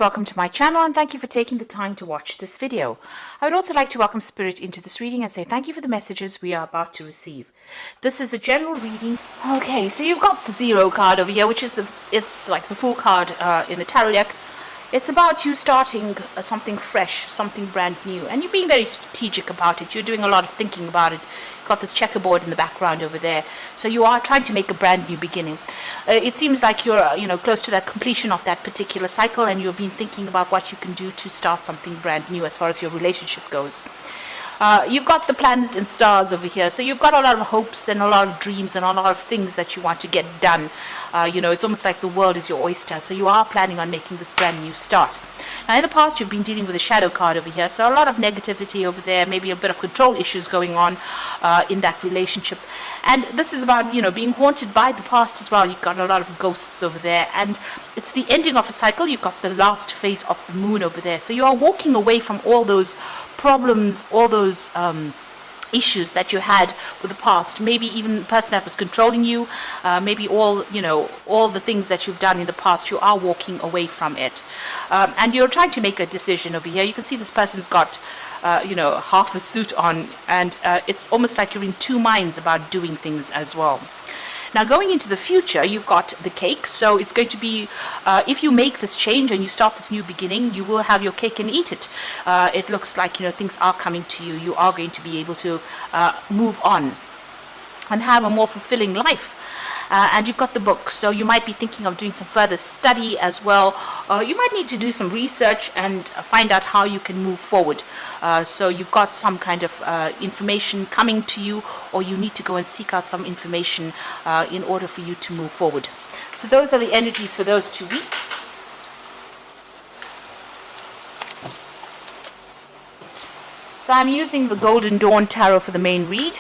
Welcome to my channel and thank you for taking the time to watch this video. I would also like to welcome Spirit into this reading and say thank you for the messages we are about to receive. This is a general reading. Okay, so you've got the Zero card over here, which is it's like the Fool card in the tarot deck. It's about you starting something fresh, something brand new, and you're being very strategic about it. You're doing a lot of thinking about it. You've got this checkerboard in the background over there, so you are trying to make a brand new beginning. It seems like you're, close to that completion of that particular cycle, and you've been thinking about what you can do to start something brand new as far as your relationship goes. You've got the planet and stars over here, so you've got a lot of hopes and a lot of dreams and a lot of things that you want to get done. It's almost like the world is your oyster, so you are planning on making this brand new start. Now, in the past, you've been dealing with a shadow card over here, so a lot of negativity over there, maybe a bit of control issues going on in that relationship. And this is about, being haunted by the past as well. You've got a lot of ghosts over there, and it's the ending of a cycle. You've got the last phase of the moon over there, so you are walking away from all those problems, all those issues that you had with the past, maybe even the person that was controlling you, maybe all the things that you've done in the past. You are walking away from it, and you're trying to make a decision over here. You can see this person's got half a suit on, and it's almost like you're in two minds about doing things as well. Now, going into the future, you've got the cake. So it's going to be, if you make this change and you start this new beginning, you will have your cake and eat it. It looks like, things are coming to you. You are going to be able to move on and have a more fulfilling life. And you've got the book, so you might be thinking of doing some further study as well. You might need to do some research and find out how you can move forward. So you've got some kind of information coming to you, or you need to go and seek out some information in order for you to move forward. So those are the energies for those 2 weeks. So I'm using the Golden Dawn Tarot for the main read.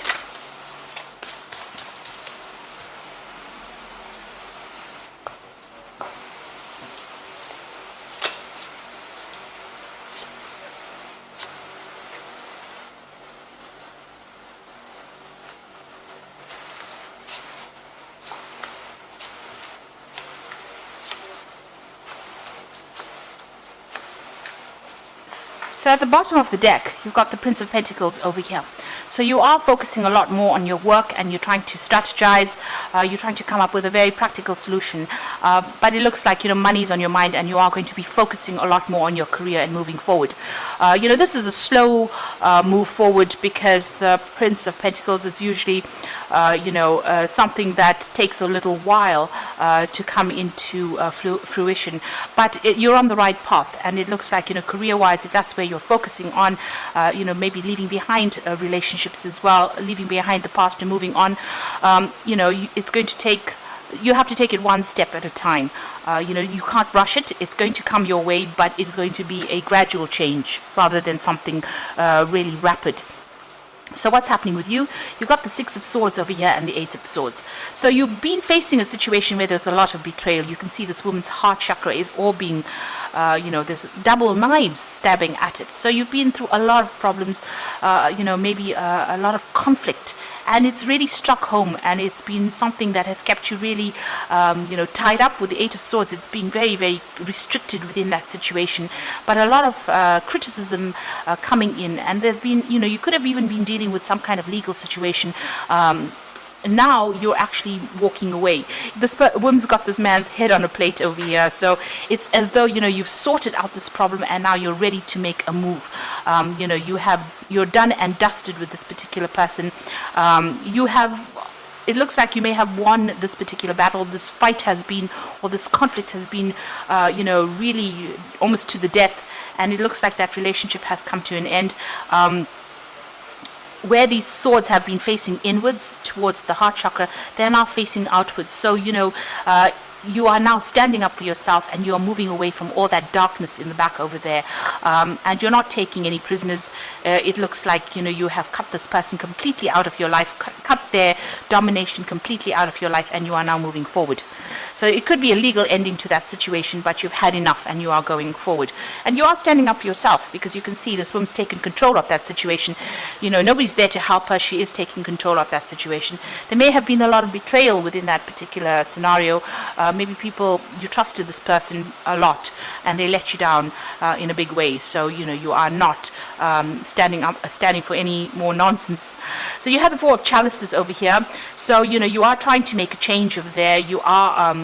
So at the bottom of the deck, you've got the Prince of Pentacles over here. So you are focusing a lot more on your work, and you're trying to strategize. You're trying to come up with a very practical solution. But it looks like, money's on your mind, and you are going to be focusing a lot more on your career and moving forward. This is a slow move forward, because the Prince of Pentacles is usually, something that takes a little while to come into fruition. But you're on the right path, and it looks like, career-wise, if that's where you're focusing on, maybe leaving behind relationships as well, leaving behind the past and moving on. It's going to take, you have to take it one step at a time. You can't rush it. It's going to come your way, but it's going to be a gradual change rather than something really rapid. So what's happening with you? You've got the Six of Swords over here and the Eight of Swords. So you've been facing a situation where there's a lot of betrayal. You can see this woman's heart chakra is all being, there's double knives stabbing at it. So you've been through a lot of problems, maybe a lot of conflict. And it's really struck home, and it's been something that has kept you really, tied up with the Eight of Swords. It's been very, very restricted within that situation. But a lot of criticism coming in, and there's been, you could have even been dealing with some kind of legal situation. Now you're actually walking away. This woman's got this man's head on a plate over here, so it's as though you've sorted out this problem, and now you're ready to make a move. You're done and dusted with this particular person. It looks like you may have won this particular battle. This fight has been, or this conflict has been, really almost to the death, and it looks like that relationship has come to an end. Where these swords have been facing inwards towards the heart chakra, they're now facing outwards. So, you are now standing up for yourself, and you are moving away from all that darkness in the back over there, and you're not taking any prisoners. It looks like you have cut this person completely out of your life, cut their domination completely out of your life, and you are now moving forward. So it could be a legal ending to that situation, but you've had enough and you are going forward. And you are standing up for yourself, because you can see this woman's taken control of that situation. Nobody's there to help her. She is taking control of that situation. There may have been a lot of betrayal within that particular scenario. maybe people, you trusted this person a lot and they let you down in a big way. So you are not standing for any more nonsense. So you have the Four of Chalices over here. So you are trying to make a change over there. You are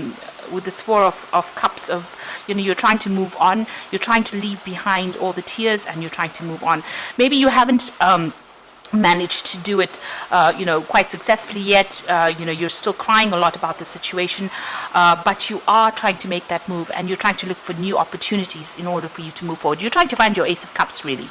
with this Four of Cups of, you're trying to move on. You're trying to leave behind all the tears and you're trying to move on. Maybe you haven't managed to do it quite successfully yet. You're still crying a lot about the situation, but you are trying to make that move and you're trying to look for new opportunities in order for you to move forward. You're trying to find your Ace of Cups, really.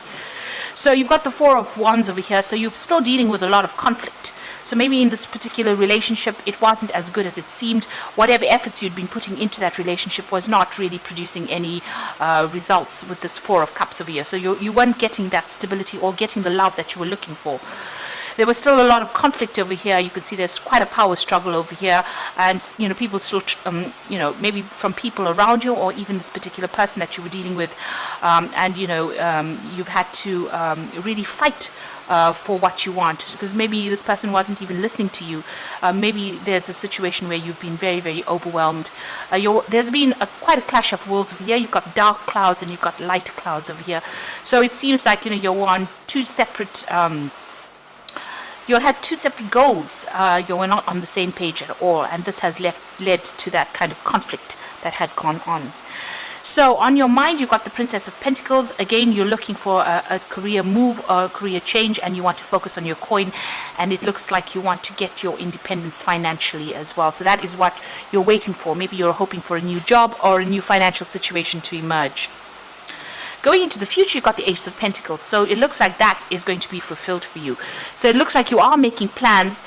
So you've got the Four of Wands over here, so you're still dealing with a lot of conflict. So maybe in this particular relationship, it wasn't as good as it seemed. Whatever efforts you'd been putting into that relationship was not really producing any results with this Four of Cups over here. So you weren't getting that stability or getting the love that you were looking for. There was still a lot of conflict over here. You can see there's quite a power struggle over here, and people still, maybe from people around you or even this particular person that you were dealing with, you've had to really fight for what you want, because maybe this person wasn't even listening to you. Maybe there's a situation where you've been very, very overwhelmed. There's been quite a clash of worlds over here. You've got dark clouds and you've got light clouds over here. So it seems like you're on two separate. You had two separate goals. You were not on the same page at all, and this has led to that kind of conflict that had gone on. So on your mind, you've got the Princess of Pentacles. Again, you're looking for a career move or a career change, and you want to focus on your coin, and it looks like you want to get your independence financially as well. So that is what you're waiting for. Maybe you're hoping for a new job or a new financial situation to emerge. Going into the future, you've got the Ace of Pentacles. So it looks like that is going to be fulfilled for you. So it looks like you are making plans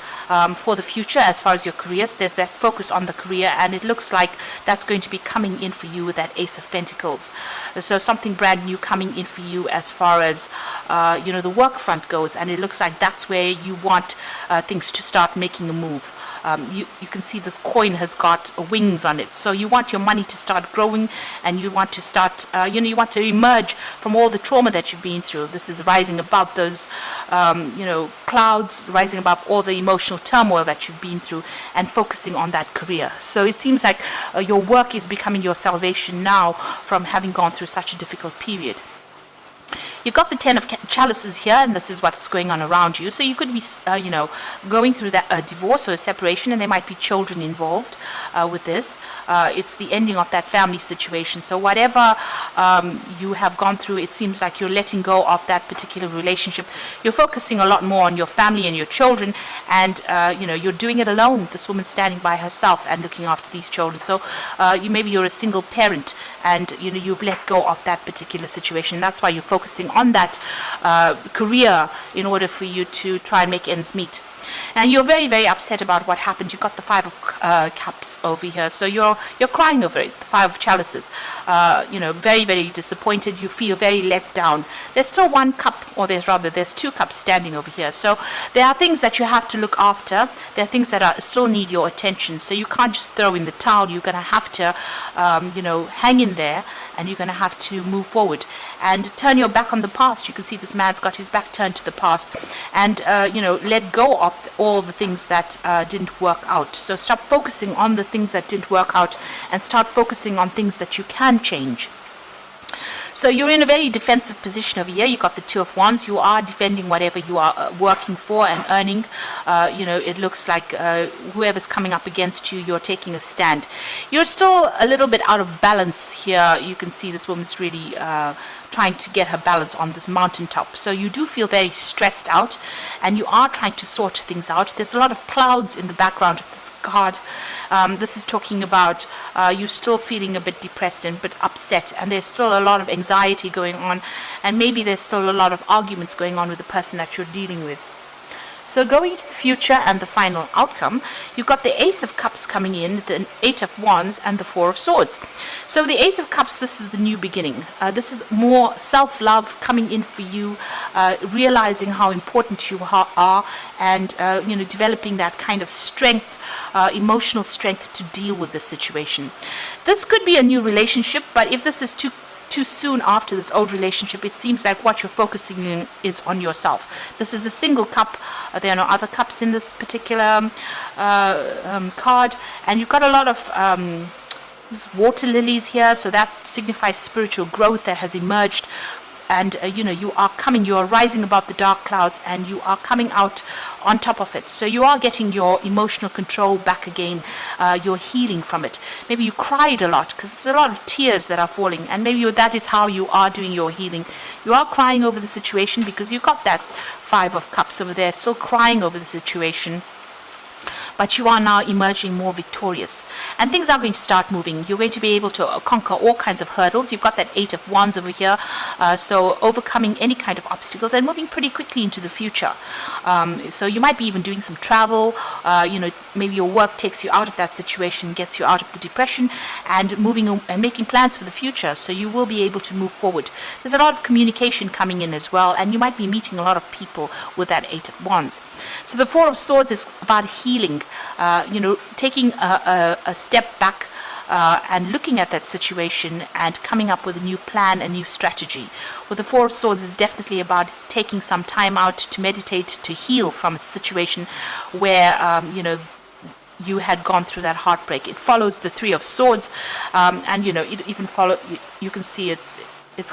for the future as far as your career. So there's that focus on the career, and it looks like that's going to be coming in for you with that Ace of Pentacles. So something brand new coming in for you as far as the work front goes, and it looks like that's where you want things to start making a move. You can see this coin has got wings on it, so you want your money to start growing, and you want to start you want to emerge from all the trauma that you've been through. This is rising above those clouds, rising above all the emotional turmoil that you've been through, and focusing on that career. So it seems like your work is becoming your salvation now from having gone through such a difficult period. You've got the Ten of Chalices here, and this is what's going on around you. So you could be, going through that divorce or a separation, and there might be children involved with this. It's the ending of that family situation. So whatever you have gone through, it seems like you're letting go of that particular relationship. You're focusing a lot more on your family and your children, and you're doing it alone. This woman standing by herself and looking after these children. So maybe you're a single parent, and you've let go of that particular situation. That's why you're focusing on that career in order for you to try and make ends meet. And you're very, very upset about what happened. You've got the Five of Cups over here, so you're crying over it. The Five of Chalices, very, very disappointed. You feel very let down. There's still one cup, or there's two cups standing over here. So there are things that you have to look after. There are things that still need your attention. So you can't just throw in the towel. You're going to have to, hang in there, and you're going to have to move forward and turn your back on the past. You can see this man's got his back turned to the past, and let go of all the things that didn't work out. So stop focusing on the things that didn't work out and start focusing on things that you can change. So you're in a very defensive position over here. You've got the Two of Wands. You are defending whatever you are working for and earning. It looks like whoever's coming up against you, you're taking a stand. You're still a little bit out of balance here. You can see this woman's really trying to get her balance on this mountaintop. So you do feel very stressed out, and you are trying to sort things out. There's a lot of clouds in the background of this card. This is talking about you still feeling a bit depressed and a bit upset, and there's still a lot of anxiety going on, and maybe there's still a lot of arguments going on with the person that you're dealing with. So going into the future and the final outcome, you've got the Ace of Cups coming in, the Eight of Wands, and the Four of Swords. So the Ace of Cups, this is the new beginning. This is more self-love coming in for you, realizing how important you are, and developing that kind of strength, emotional strength to deal with this situation. This could be a new relationship, but if this is too too soon after this old relationship. It seems like what you're focusing in is on yourself. This is a single cup. There are no other cups in this particular card, and you've got a lot of there's water lilies here, so that signifies spiritual growth that has emerged. And you are rising above the dark clouds, and you are coming out on top of it. So you are getting your emotional control back again. You're healing from it. Maybe you cried a lot because there's a lot of tears that are falling, and maybe that is how you are doing your healing. You are crying over the situation because you got that 5 of Cups over there, still crying over the situation. But you are now emerging more victorious, and things are going to start moving. You're going to be able to conquer all kinds of hurdles. You've got that 8 of Wands over here, so overcoming any kind of obstacles and moving pretty quickly into the future. So you might be even doing some travel. Maybe your work takes you out of that situation, gets you out of the depression, and moving and making plans for the future. So you will be able to move forward. There's a lot of communication coming in as well, and you might be meeting a lot of people with that 8 of Wands. So the 4 of Swords is about healing. Taking a step back and looking at that situation and coming up with a new plan, a new strategy. With the 4 of Swords, it's definitely about taking some time out to meditate, to heal from a situation where, you had gone through that heartbreak. It follows the 3 of Swords, it even you can see it's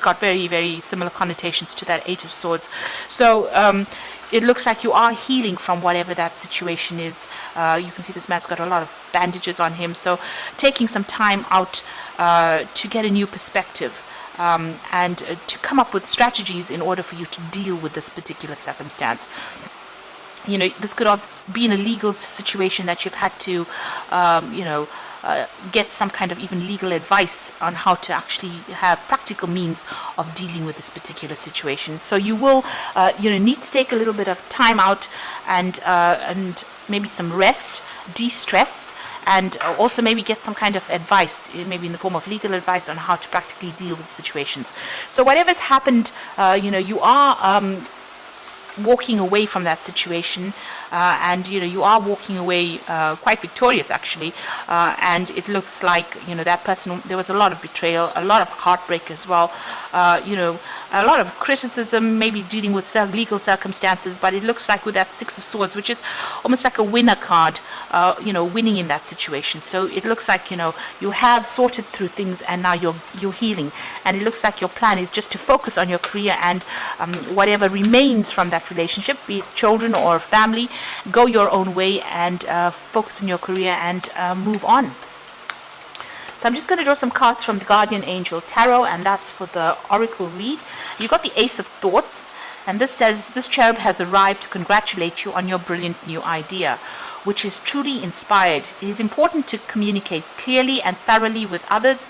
got very, very similar connotations to that 8 of Swords. So it looks like you are healing from whatever that situation is. You can see this man's got a lot of bandages on him. So taking some time out to get a new perspective and to come up with strategies in order for you to deal with this particular circumstance. This could have been a legal situation that you've had to, get some kind of even legal advice on how to actually have practical means of dealing with this particular situation. So you will, need to take a little bit of time out and maybe some rest, de-stress, and also maybe get some kind of advice, maybe in the form of legal advice on how to practically deal with situations. So whatever's happened, you are walking away from that situation, and you are walking away quite victorious actually, and it looks like that person, there was a lot of betrayal, a lot of heartbreak as well, a lot of criticism, maybe dealing with legal circumstances, but it looks like with that 6 of Swords, which is almost like a winner card, winning in that situation. So it looks like you have sorted through things, and now you're healing, and it looks like your plan is just to focus on your career and whatever remains from that relationship, be it children or family, go your own way and focus on your career and move on. So I'm just going to draw some cards from the Guardian Angel Tarot, and that's for the Oracle read. You got the Ace of Thoughts, and this says, this cherub has arrived to congratulate you on your brilliant new idea, which is truly inspired. It is important to communicate clearly and thoroughly with others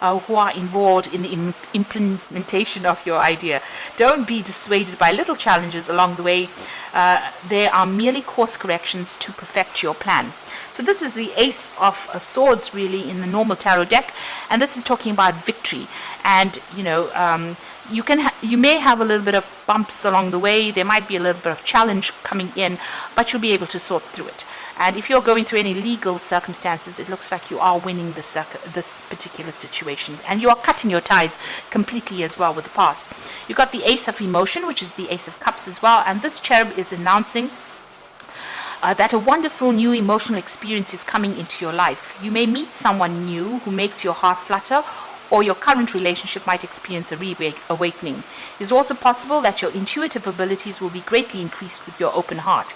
who are involved in the implementation of your idea. Don't be dissuaded by little challenges along the way. They are merely course corrections to perfect your plan. So this is the Ace of Swords really in the normal tarot deck, and this is talking about victory. And you may have a little bit of bumps along the way. There might be a little bit of challenge coming in, but you'll be able to sort through it. And if you're going through any legal circumstances, it looks like you are winning this particular situation, and you are cutting your ties completely as well with the past. You've got the Ace of Emotion, which is the Ace of Cups as well, and this cherub is announcing that a wonderful new emotional experience is coming into your life. You may meet someone new who makes your heart flutter, or your current relationship might experience a reawakening. It is also possible that your intuitive abilities will be greatly increased with your open heart.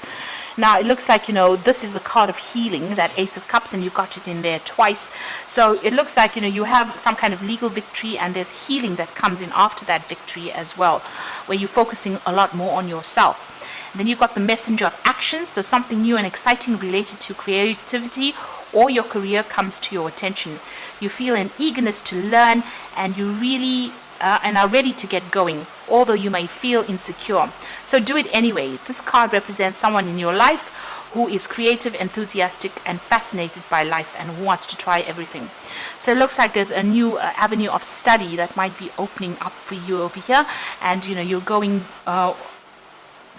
Now, it looks like, this is a card of healing, that Ace of Cups, and you've got it in there twice. So it looks like, you have some kind of legal victory, and there's healing that comes in after that victory as well, where you're focusing a lot more on yourself. And then you've got the Messenger of Action, so something new and exciting related to creativity or your career comes to your attention. You feel an eagerness to learn, and you really and are ready to get going, although you may feel insecure. So do it anyway. This card represents someone in your life who is creative, enthusiastic, and fascinated by life, and who wants to try everything. So it looks like there's a new avenue of study that might be opening up for you over here, and you're going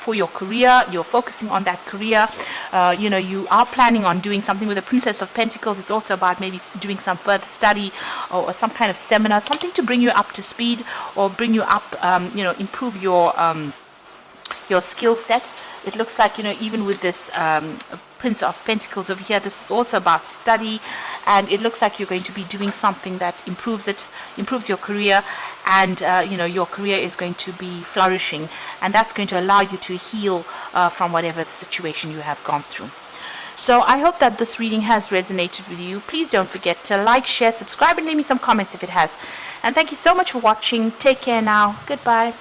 for your career. You're focusing on that career. You know, you are planning on doing something with the Princess of Pentacles. It's also about maybe doing some further study or some kind of seminar, something to bring you up to speed or bring you up, you know, improve your skill set. It looks like, you know, even with this Prince of Pentacles over here, this is also about study, and it looks like you're going to be doing something that improves your career, and you know, your career is going to be flourishing, and that's going to allow you to heal from whatever the situation you have gone through. So I hope that this reading has resonated with you. Please don't forget to like, share, subscribe, and leave me some comments if it has. And thank you so much for watching. Take care now. Goodbye.